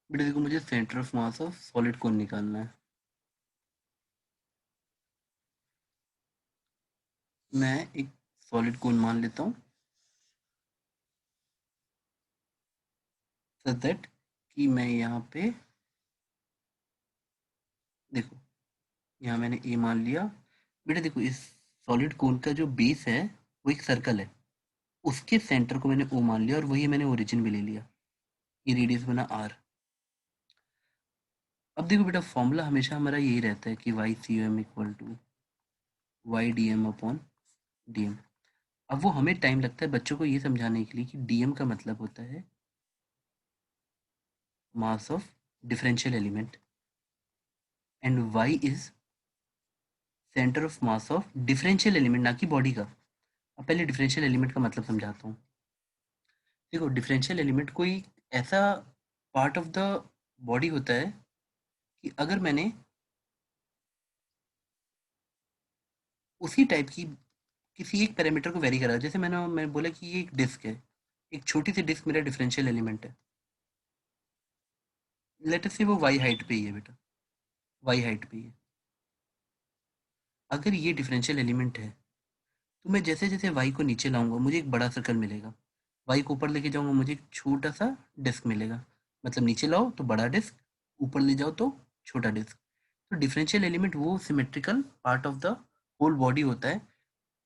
बेटा देखो, मुझे centre of mass of solid कौन निकालना है। मैं एक सॉलिड कौन मान लेता हूँ सच दैट कि मैं यहाँ पे देखो, यहाँ मैंने ए मान लिया। बेटा देखो, इस सॉलिड कोन का जो बेस है वो एक सर्कल है, उसके सेंटर को मैंने ओ मान लिया और वही मैंने ओरिजिन भी ले लिया। ये रेडियस बना आर। अब देखो बेटा, फॉर्मूला हमेशा हमारा यही रहता है कि Y C M equal to Y D M upon D M. अब वो हमें टाइम लगता है बच्चों को ये समझाने के लिए कि डीएम का मतलब होता है mass of differential element and Y is centre of mass of differential element, ना कि बॉडी का। अब पहले डिफरेंशियल एलिमेंट का मतलब समझाता हूँ। देखो, डिफरेंशियल एलिमेंट कोई ऐसा पार्ट ऑफ द बॉडी होता है कि अगर मैंने उसी टाइप की किसी एक पैरामीटर को वेरी करा, जैसे मैं बोला कि ये एक डिस्क है, एक छोटी सी डिस्क मेरा डिफरेंशियल एलिमेंट है। लेट अस से वो वाई हाइट पे ही है बेटा, वाई हाइट पे ही है। अगर ये डिफरेंशियल एलिमेंट है तो मैं जैसे जैसे वाई को नीचे लाऊंगा मुझे एक बड़ा सर्कल मिलेगा, वाई को ऊपर लेके जाऊंगा मुझे एक छोटा सा डिस्क मिलेगा। मतलब नीचे लाओ तो बड़ा डिस्क, ऊपर ले जाओ तो छोटा डिस्क। तो डिफरेंशियल एलिमेंट वो symmetrical part of the whole body होता है।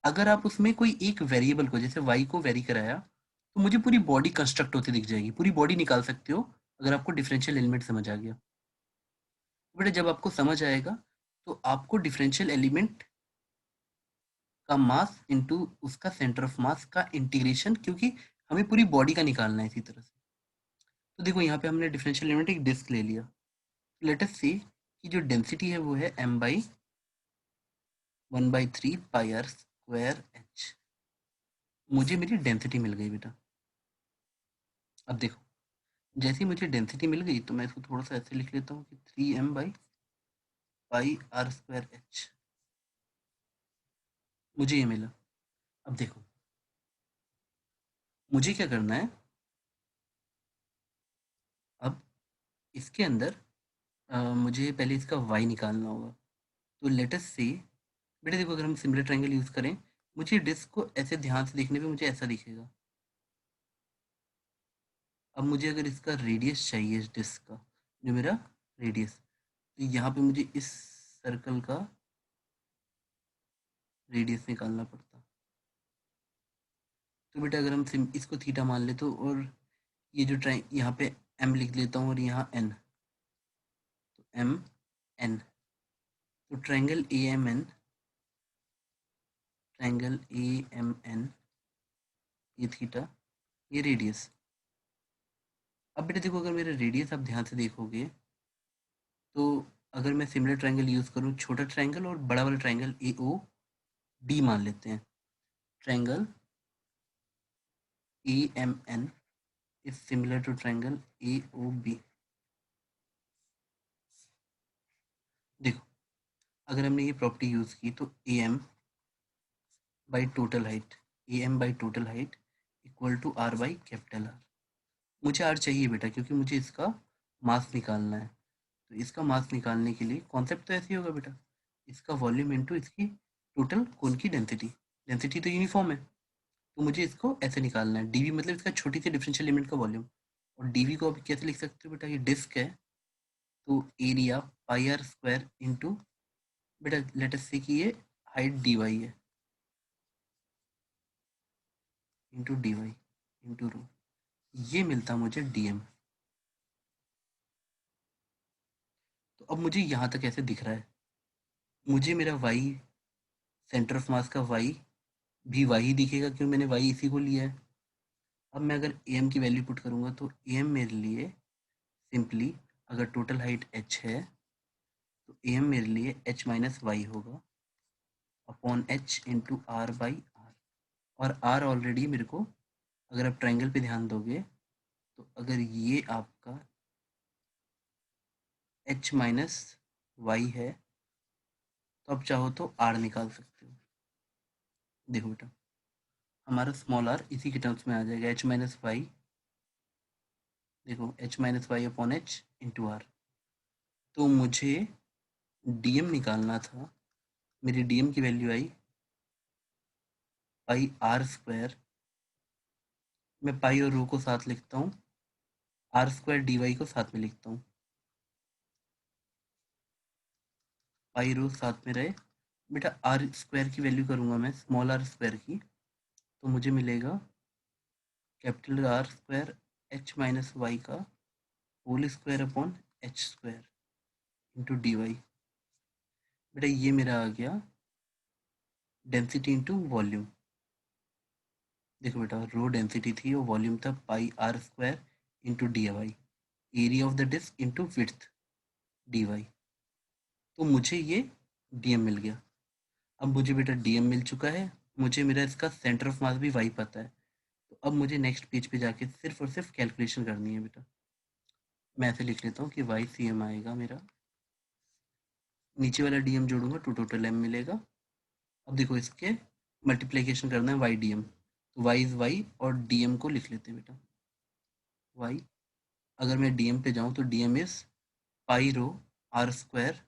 अगर आप उसमें कोई एक वेरिएबल को, जैसे वाई को वेरी कराया, तो मुझे पूरी बॉडी कंस्ट्रक्ट होती दिख जाएगी, पूरी बॉडी निकाल सकते हो अगर आपको डिफरेंशियल एलिमेंट समझ आ गया। तो बेटा जब आपको समझ आएगा तो आपको डिफरेंशियल एलिमेंट का मास इनटू उसका सेंटर ऑफ मास का इंटीग्रेशन, क्योंकि हमें पूरी बॉडी का निकालना है इसी तरह से। तो देखो, यहाँ पे हमने डिफरेंशियल एलिमेंट एक डिस्क ले लिया। लेट अस सी कि जो डेंसिटी है वो है m by 1/3 pi R square H. मुझे मेरी डेंसिटी मिल गई बेटा। अब देखो, जैसे ही मुझे डेंसिटी मिल गई तो मैं इसको थोड़ा सा ऐसे लिख लेता हूँ कि 3m by pi R square H. मुझे ये मिला। अब देखो, मुझे क्या करना है। अब इसके अंदर मुझे पहले इसका y निकालना होगा। तो लेट अस से, बेटा देखो, अगर हम सिमिलर ट्रायंगल यूज़ करें, मुझे डिस्क को ऐसे ध्यान से देखने पे मुझे ऐसा दिखेगा। अब मुझे अगर इसका रेडियस चाहिए इस डिस्क का, जो मेरा रेडियस, तो यहाँ पे मुझे इस सर्कल का रेडियस निकालना पड़ता। तो बेटा अगर हम इसको थीटा मान ले तो, और ये जो ट्राइ यहाँ पे m लिख लेता हूँ और यहाँ n, तो m n, तो ट्रायंगल ए एम एन, ये थीटा, ये रेडियस। अब बेटा देखो, अगर मेरा रेडियस आप ध्यान से देखोगे तो अगर मैं सिमिलर ट्रायंगल यूज़ करूँ, छोटा ट्रायंगल और बड़ा वाला ट्रायंगल ए ओ डी मान लेते हैं। Triangle A M N is similar to triangle A O B. देखो, अगर हमने ये प्रॉपर्टी यूज़ की तो A M by total height, A M by total height equal to R by capital R. मुझे आर चाहिए बेटा, क्योंकि मुझे इसका मास निकालना है। तो इसका मास निकालने के लिए कॉन्सेप्ट तो ऐसे ही होगा बेटा, इसका वॉल्यूम इनटू इसकी टोटल कोन की डेंसिटी। डेंसिटी तो यूनिफॉर्म है, तो मुझे इसको ऐसे निकालना है। डीवी मतलब इसका छोटी सी डिफरेंशियल एलिमेंट का वॉल्यूम। और डीवी को आप कैसे लिख सकते हो बेटा, ये डिस्क है तो area pi R square into, बेटा लेट अस से कि ये हाइट डी वाई है, into D Y into rho. ये मिलता मुझे डीएम। तो अब मुझे यहाँ तक ऐसे दिख रहा है, मुझे मेरा वाई, सेंटर ऑफ मास का वाई भी वाई ही दिखेगा, क्यों मैंने वाई इसी को लिया है। अब मैं अगर ए एम की वैल्यू पुट करूँगा तो ए एम मेरे लिए सिंपली, अगर टोटल हाइट एच है तो ए एम मेरे लिए एच माइनस वाई होगा upon H into R by R. और आर ऑलरेडी मेरे को, अगर आप ट्रायंगल पे ध्यान दोगे तो अगर ये आपका एच माइनस वाई है तो आप चाहो तो आर निकाल सकते हो। देखो बेटा, हमारा स्मॉल आर इसी के टर्म्स में आ जाएगा, एच माइनस वाई देखो H minus Y upon H into R. तो मुझे डीएम निकालना था, मेरी डीएम की वैल्यू आई पाई आर स्क्वायर, मैं पाई और रो को साथ लिखता हूँ, आर स्क्वायर डी वाई को साथ में लिखता हूँ, पाई रो साथ में रहे। बेटा आर स्क्वायर की वैल्यू करूँगा मैं स्मॉल आर स्क्वायर की, तो मुझे मिलेगा capital R square H minus Y का whole square upon H square into D Y. बेटा ये मेरा आ गया डेंसिटी इंटू वॉल्यूम। देखो बेटा रो डेंसिटी थी और वॉल्यूम था pi R square into D Y, area of the disc into width D Y. तो मुझे ये डीएम मिल गया। अब मुझे बेटा डीएम मिल चुका है, मुझे मेरा इसका सेंटर ऑफ मास भी वाई पता है। तो अब मुझे नेक्स्ट पेज पे जाके सिर्फ और सिर्फ कैलकुलेशन करनी है बेटा। मैं ऐसे लिख लेता हूँ कि वाई सी एम आएगा मेरा, नीचे वाला डीएम जोड़ूंगा तो टोटल एम मिलेगा। अब देखो इसके मल्टीप्लीकेशन करना है वाई डी एम, तो वाई इज वाई और डीएम को लिख लेते हैं बेटा वाई। अगर मैं डीएम पे जाऊँ तो DM is pi rho R square,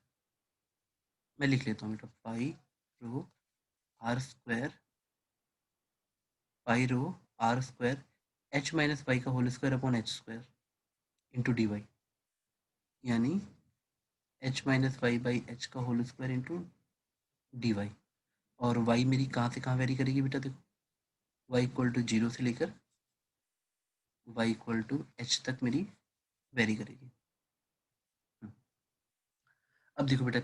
मैं लिख लेता हूँ बेटा pi rho R square, pi rho R square H minus Y का whole square upon H square into D Y, यानी H minus Y by H का whole square into D Y. और Y मेरी कहाँ से कहाँ वेरी करेगी बेटा, देखो वाई इक्वल टू जीरो से लेकर वाई इक्वल टू एच तक मेरी वेरी करेगी। अब देखो बेटा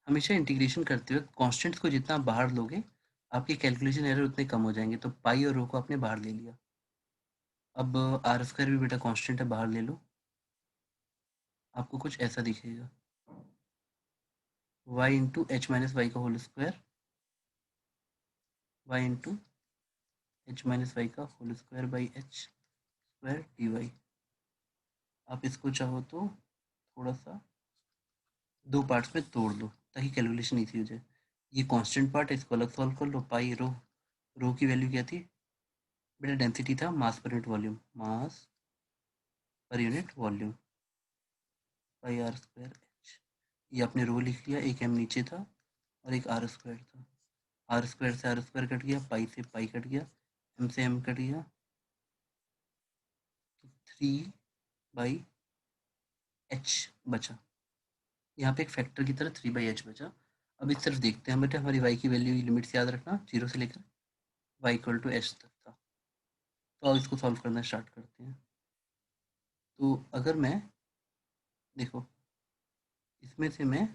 हमेशा इंटीग्रेशन करते हुए कॉन्स्टेंट्स को जितना आप बाहर लोगे आपके कैलकुलेशन एरर उतने कम हो जाएंगे। तो पाई और रो को आपने बाहर ले लिया। अब आर स्क्वायर भी बेटा कांस्टेंट है, बाहर ले लो, आपको कुछ ऐसा दिखेगा Y into H minus Y का whole square, Y into H minus Y का whole square by H square D Y. आप इसको चाहो तो थोड़ा सा दो पार्ट्स में तोड़ लो ताकि कैलकुलेशन ईजी हो जाए। ये कांस्टेंट पार्ट है, इसको अलग सॉल्व कर लो। पाई रो, रो की वैल्यू क्या थी बेटा, डेंसिटी था मास पर यूनिट वॉल्यूम, मास पर unit volume pi R square H. ये आपने रो लिख लिया, एक एम नीचे था और एक आर स्क्वायर था। आर स्क्वायर से आर स्क्वायर कट गया, पाई से पाई कट गया, एम से एम कट गया, तो 3/h बचा। यहाँ पे एक फैक्टर की तरह 3/h बचा। अब इस तरफ देखते हैं बेटा, हमारी y की वैल्यू लिमिट्स याद रखना, जीरो से लेकर y इक्वल टू एच तक था। तो अब इसको सॉल्व करना स्टार्ट करते हैं। तो अगर मैं देखो इसमें से मैं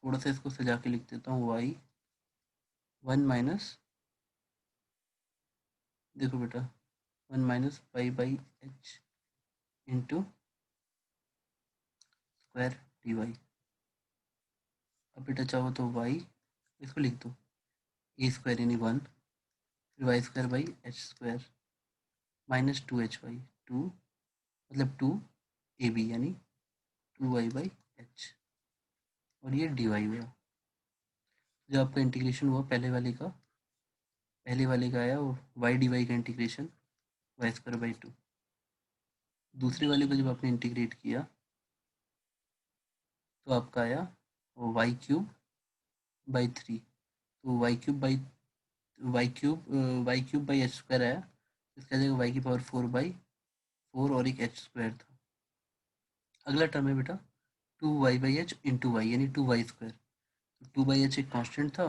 थोड़ा सा इसको सजा के लिख देता हूँ y वन माइनस, देखो बेटा one minus pi by H into square D Y. अब बेटा चाहो तो y इसको लिख दो ए स्क्वायर यानी वन, फिर Y square by H square minus two H Y, two मतलब टू ए बी यानी टू वाई बाई एच, और ये डी वाई हुआ। जो आपका इंटीग्रेशन हुआ पहले वाले का आया वो वाई डी वाई का integration Y square by two. दूसरे वाले को जब आपने इंटीग्रेट किया तो आपका आया वाई क्यूब बाई थ्री, तो Y cube by H square आया। इसका जगह वाई की पावर फोर बाई फोर और एक एच स्क्वायर था। अगला टर्म है बेटा two Y by H into Y यानी two Y square. Two by H एक कॉन्स्टेंट था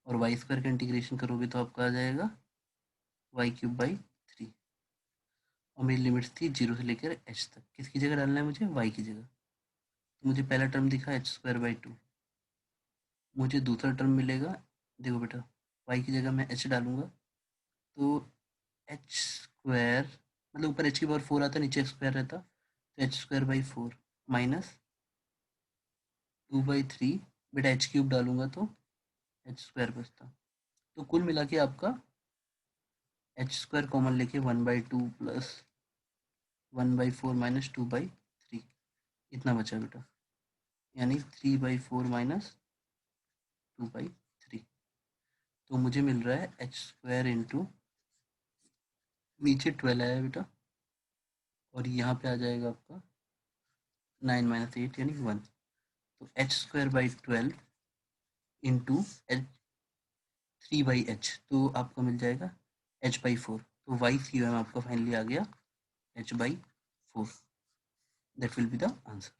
और वाई स्क्वायर का इंटीग्रेशन करोगे तो आपका आ जाएगा वाई क्यूब बाई थ्री। और मेरी लिमिट्स थी जीरो से लेकर एच तक। किसकी जगह डालना है मुझे, वाई की जगह। तो मुझे पहला टर्म दिखा एच स्क्वायर बाई टू, मुझे दूसरा टर्म मिलेगा, देखो बेटा वाई की जगह मैं एच डालूंगा तो एच स्क्वायर मतलब ऊपर एच की पावर फोर आता, नीचे स्क्वायर रहता, तो H square by four minus two by three, बेटा एच क्यूब डालूंगा तो एच स्क्वायर बचता। तो कुल मिला के आपका एच स्क्वायर कॉमन लेके one by two plus one by four minus two by three, इतना बचा बेटा, यानी three by four minus two by three. तो मुझे मिल रहा है एच स्क्वायर इंटू नीचे ट्वेल्व आया बेटा और यहाँ पे आ जाएगा आपका 9 - 8 यानी 1। तो h²/12 इंटू h3/h, तो आपको मिल जाएगा h/4। तो YCOM आपका फाइनली आ गया h/4। That will be the answer.